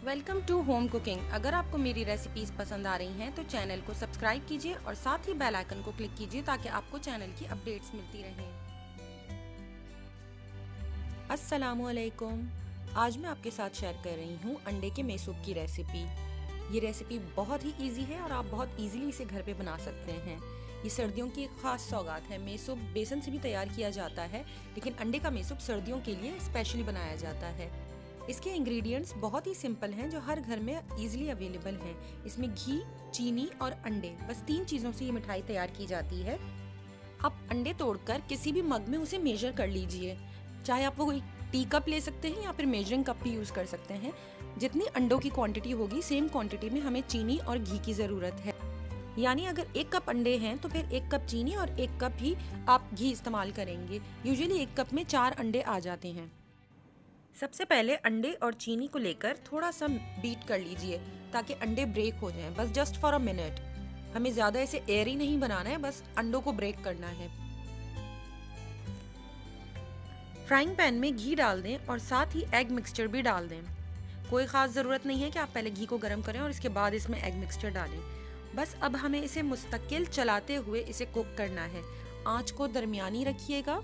Welcome to home cooking. अगर आपको मेरी रेसिपीज पसंद आ रही हैं तो चैनल को सब्सक्राइब कीजिए और साथ ही बेल आइकन को क्लिक कीजिए ताकि आपको चैनल की अपडेट्स मिलती रहें। अस्सलामुअलैकुम। आज मैं आपके साथ शेयर कर रही हूँ अंडे के मेसूप की रेसिपी। ये रेसिपी बहुत ही इजी है और आप बहुत इजीली इसे घर पे बना सकते हैं। ये सर्दियों की एक खास सौगात है। मेसूप बेसन से भी तैयार किया जाता है, लेकिन अंडे का मेसूप सर्दियों के लिए स्पेशली बनाया जाता है। इसके इंग्रेडिएंट्स बहुत ही सिंपल हैं जो हर घर में इजीली अवेलेबल हैं। इसमें घी, चीनी और अंडे, बस 3 चीज़ों से ये मिठाई तैयार की जाती है। आप अंडे तोड़कर किसी भी मग में उसे मेजर कर लीजिए। चाहे आप वो कोई टी कप ले सकते हैं या फिर मेजरिंग कप भी यूज़ कर सकते हैं। जितनी अंडों की क्वांटिटी होगी सेम क्वांटिटी में हमें चीनी और घी की ज़रूरत है। यानी अगर 1 कप अंडे हैं तो फिर 1 कप चीनी और 1 कप ही आप घी इस्तेमाल करेंगे। यूजुअली 1 कप में 4 अंडे आ जाते हैं। सबसे पहले अंडे और चीनी को लेकर थोड़ा सा बीट कर लीजिए ताकि अंडे ब्रेक हो जाएं, बस जस्ट फॉर अ मिनट। हमें ज़्यादा ऐसे एयरी नहीं बनाना है, बस अंडों को ब्रेक करना है। फ्राइंग पैन में घी डाल दें और साथ ही एग मिक्सचर भी डाल दें। कोई ख़ास ज़रूरत नहीं है कि आप पहले घी को गर्म करें और इसके बाद इसमें एग मिक्सचर डालें। बस अब हमें इसे मुस्तकिल चलाते हुए इसे कुक करना है। आंच को दरमियानी रखिएगा।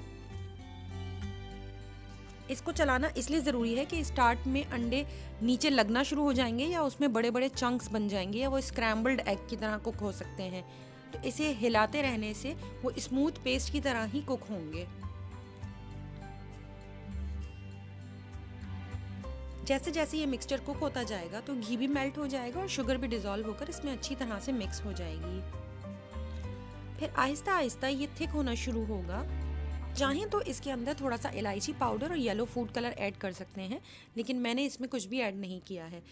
इसको चलाना इसलिए ज़रूरी है कि स्टार्ट में अंडे नीचे लगना शुरू हो जाएंगे या उसमें बड़े बड़े चंक्स बन जाएंगे या वो स्क्रैम्बल्ड एग की तरह कुक हो सकते हैं। तो इसे हिलाते रहने से वो स्मूथ पेस्ट की तरह ही कुक होंगे। जैसे जैसे ये मिक्सचर कुक होता जाएगा तो घी भी मेल्ट हो जाएगा और शुगर भी डिज़ोल्व होकर इसमें अच्छी तरह से मिक्स हो जाएगी। फिर आहिस्ता आहिस्ता ये थिक होना शुरू होगा। चाहें तो इसके अंदर थोड़ा सा इलायची पाउडर और येलो फूड कलर ऐड कर सकते हैं, लेकिन मैंने इसमें कुछ भी ऐड नहीं किया है।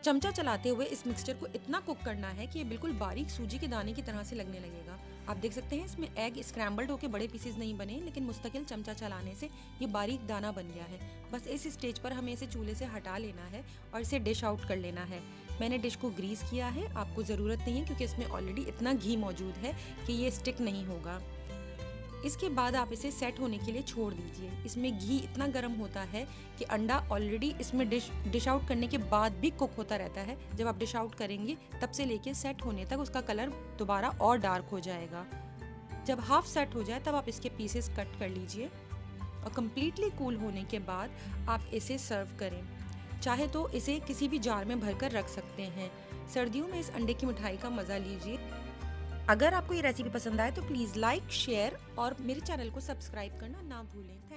चमचा चलाते हुए इस मिक्सचर को इतना कुक करना है कि ये बिल्कुल बारीक सूजी के दाने की तरह से लगने लगेगा। आप देख सकते हैं इसमें एग स्क्रैम्बल्ड होकर बड़े पीसेस नहीं बने, लेकिन मुस्तकिल चमचा चलाने से ये बारीक दाना बन गया है। बस इस स्टेज पर हमें इसे चूल्हे से हटा लेना है और इसे डिश आउट कर लेना है। मैंने डिश को ग्रीस किया है, आपको ज़रूरत नहीं है क्योंकि इसमें ऑलरेडी इतना घी मौजूद है कि ये स्टिक नहीं होगा। इसके बाद आप इसे सेट होने के लिए छोड़ दीजिए। इसमें घी इतना गर्म होता है कि अंडा ऑलरेडी इसमें डिश आउट करने के बाद भी कुक होता रहता है। जब आप डिश आउट करेंगे तब से लेके सेट होने तक उसका कलर दोबारा और डार्क हो जाएगा। जब हाफ सेट हो जाए तब आप इसके पीसेस कट कर लीजिए और कम्प्लीटली कूल होने के बाद आप इसे सर्व करें। चाहे तो इसे किसी भी जार में भरकर रख सकते हैं। सर्दियों में इस अंडे की मिठाई का मज़ा लीजिए। अगर आपको ये रेसिपी पसंद आए तो प्लीज़ लाइक, शेयर और मेरे चैनल को सब्सक्राइब करना ना भूलें।